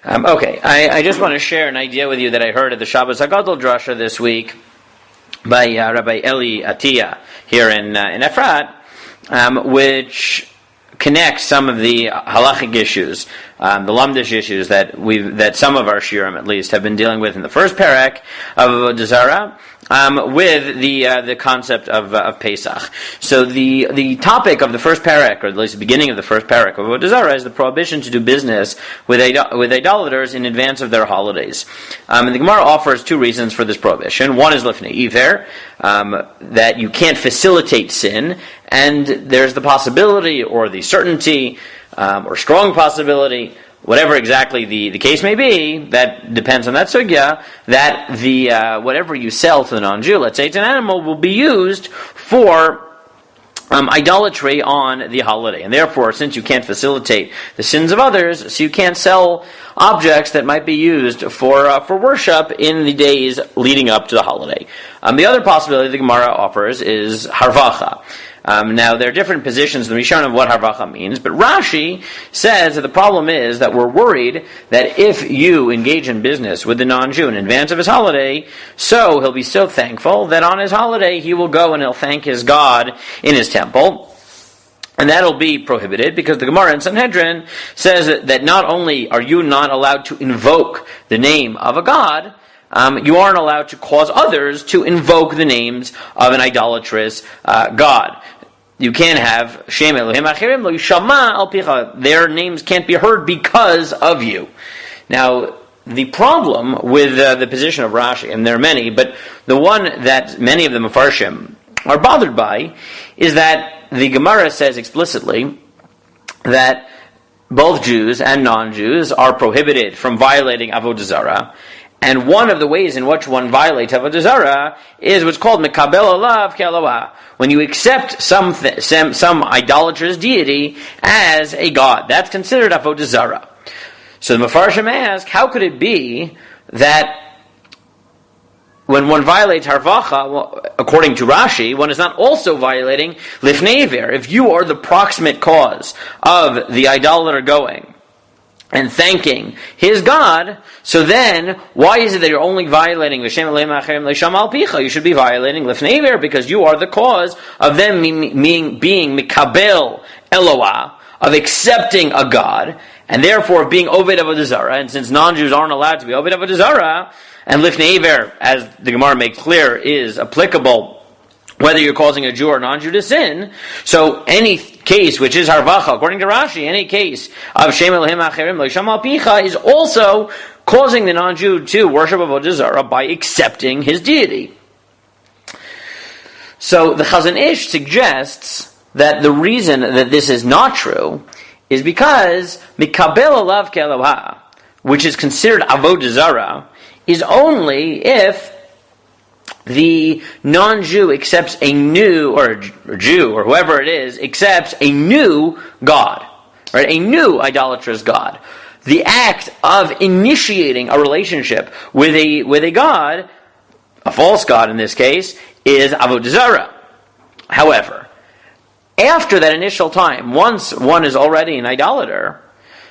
I just want to share an idea with you that I heard at the Shabbos Hagadol Drasha this week by Rabbi Eli Atiyah here in Efrat, which connects some of the halachic issues, the lamdish issues that some of our shiurim at least have been dealing with in the first parak of Avodah Zarah, with the concept of Pesach. So the topic of the first parak, or at least the beginning of the first parak of Avodah Zarah, is the prohibition to do business with idolaters in advance of their holidays. And the Gemara offers two reasons for this prohibition. One is lifnei iver, that you can't facilitate sin, and there's the possibility or the certainty or strong possibility, whatever exactly the case may be, that depends on that sugya, that the whatever you sell to the non-Jew, let's say it's an animal, will be used for idolatry on the holiday. And therefore, since you can't facilitate the sins of others, so you can't sell objects that might be used for worship in the days leading up to the holiday. The other possibility the Gemara offers is harvacha. Now, there are different positions in the Rishonim of what harvacha means, but Rashi says that the problem is that we're worried that if you engage in business with the non-Jew in advance of his holiday, so he'll be so thankful that on his holiday he will go and he'll thank his God in his temple. And that'll be prohibited because the Gemara in Sanhedrin says that not only are you not allowed to invoke the name of a god, you aren't allowed to cause others to invoke the names of an idolatrous god. You can't have Shem Elohim Achirim Lo Yishama Al Picha. Their names can't be heard because of you. Now, the problem with the position of Rashi, and there are many, but the one that many of the Mefarshim are bothered by is that the Gemara says explicitly that both Jews and non-Jews are prohibited from violating Avodah Zarah. And one of the ways in which one violates Avodah Zarah is what's called Mekabel Alav Ke'Eloah, when you accept some idolatrous deity as a god. That's considered Avodah Zarah. So the Mefarshim ask, how could it be that when one violates harvacha, according to Rashi, one is not also violating lifnei iver? If you are the proximate cause of the idolater going and thanking his God, so then, why is it that you're only violating V'shem Elohim Acherim Leisham Al Picha? You should be violating Lifnei Iver because you are the cause of them being Mikabel Eloah, of accepting a God, and therefore being Oved Avodah Zarah. And since non-Jews aren't allowed to be Oved Avodah Zarah, and Lifnei Iver, as the Gemara makes clear, is applicable whether you're causing a Jew or non-Jew to sin. So any case which is harvacha, according to Rashi, any case of Shem Elohim Acherim Lo Yisham Al Picha is also causing the non-Jew to worship Avodah Zarah by accepting his deity. So the Chazon Ish suggests that the reason that this is not true is because Mikabel Alav Ke'Eloah, which is considered Avodah Zarah, is only if the non-Jew accepts a new, or Jew, or whoever it is, accepts a new God, right? A new idolatrous God. The act of initiating a relationship with a God, a false God in this case, is Avodah Zarah. However, after that initial time, once one is already an idolater,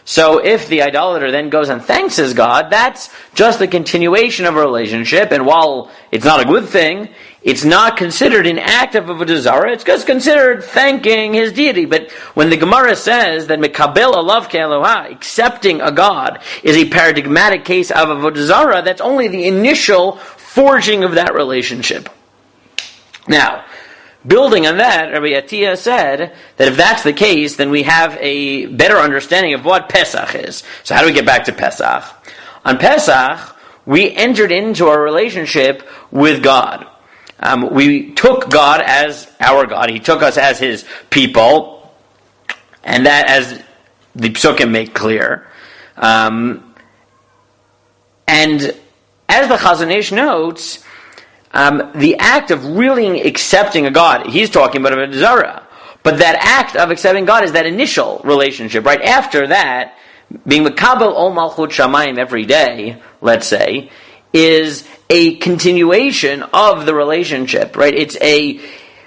so if the idolater then goes and thanks his God, that's just a continuation of a relationship, and while it's not a good thing, it's not considered an act of Avodah Zarah, it's just considered thanking his deity. But when the Gemara says that Mekabel Alav Ke'Eloah, accepting a God, is a paradigmatic case of Avodah Zarah, that's only the initial forging of that relationship. Now, building on that, Rabbi Atiyah said that if that's the case, then we have a better understanding of what Pesach is. So how do we get back to Pesach? On Pesach, we entered into a relationship with God. We took God as our God. He took us as His people. And that, as the Psukim make clear. And as the Chazon Ish notes, the act of really accepting a God, he's talking about Avodah Zarah, but that act of accepting God is that initial relationship. Right after that, being Mekabel Ol Malchut Shamayim every day, let's say, is a continuation of the relationship. Right?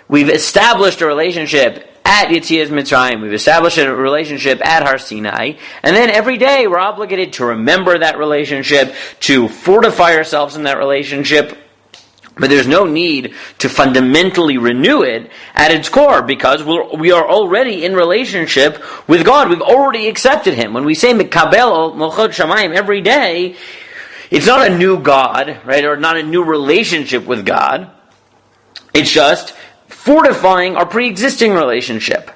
We've established a relationship at Yetzias Mitzrayim. We've established a relationship at Har Sinai, and then every day we're obligated to remember that relationship, to fortify ourselves in that relationship. But there's no need to fundamentally renew it at its core, because we are already in relationship with God. We've already accepted Him. When we say Mikabel Malchut Shamayim every day, it's not a new God, right, or not a new relationship with God. It's just fortifying our pre-existing relationship.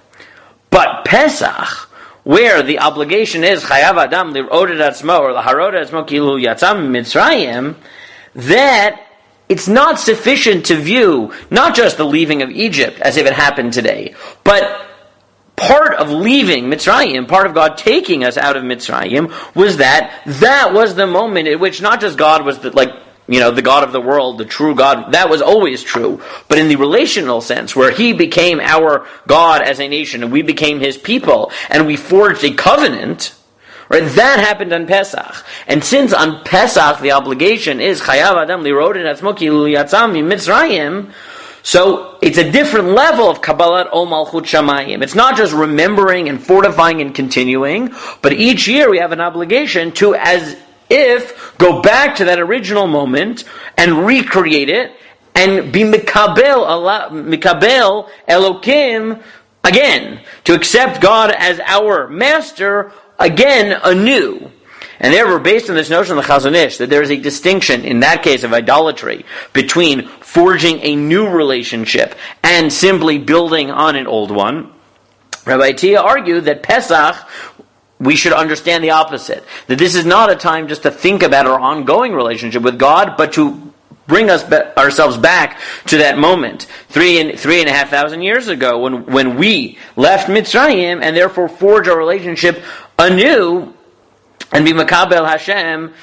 But Pesach, where the obligation is Chayav Adam Lir'od et Atzmo or Laharod et Atzmo Kilu Yatzam Mitzrayim, that it's not sufficient to view not just the leaving of Egypt as if it happened today, but part of leaving Mitzrayim, part of God taking us out of Mitzrayim, was that was the moment in which not just God was the God of the world, the true God, that was always true, but in the relational sense, where He became our God as a nation, and we became His people, and we forged a covenant. Right, that happened on Pesach. And since on Pesach the obligation is Chayav Adam Lir'od et Atzmo Kilu Yatzam Mitzrayim, so it's a different level of Kabbalat Ol Malchut Shamayim. It's not just remembering and fortifying and continuing, but each year we have an obligation to, as if, go back to that original moment and recreate it and be Mikabel Elokim again, to accept God as our master again, anew. And therefore, based on this notion of the Chazon Ish, that there is a distinction in that case of idolatry between forging a new relationship and simply building on an old one, Rabbi Tia argued that Pesach, we should understand the opposite. That this is not a time just to think about our ongoing relationship with God, but to bring ourselves back to that moment 3,500 years ago when we left Mitzrayim, and therefore forge our relationship anew and be Makabel Hashem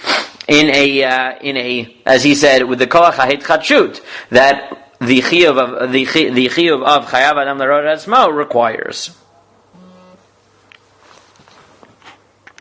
in a as he said, with the koach ha'hitchadshut that the chiyuv of Chayav Adam L'Rod Atzmo requires.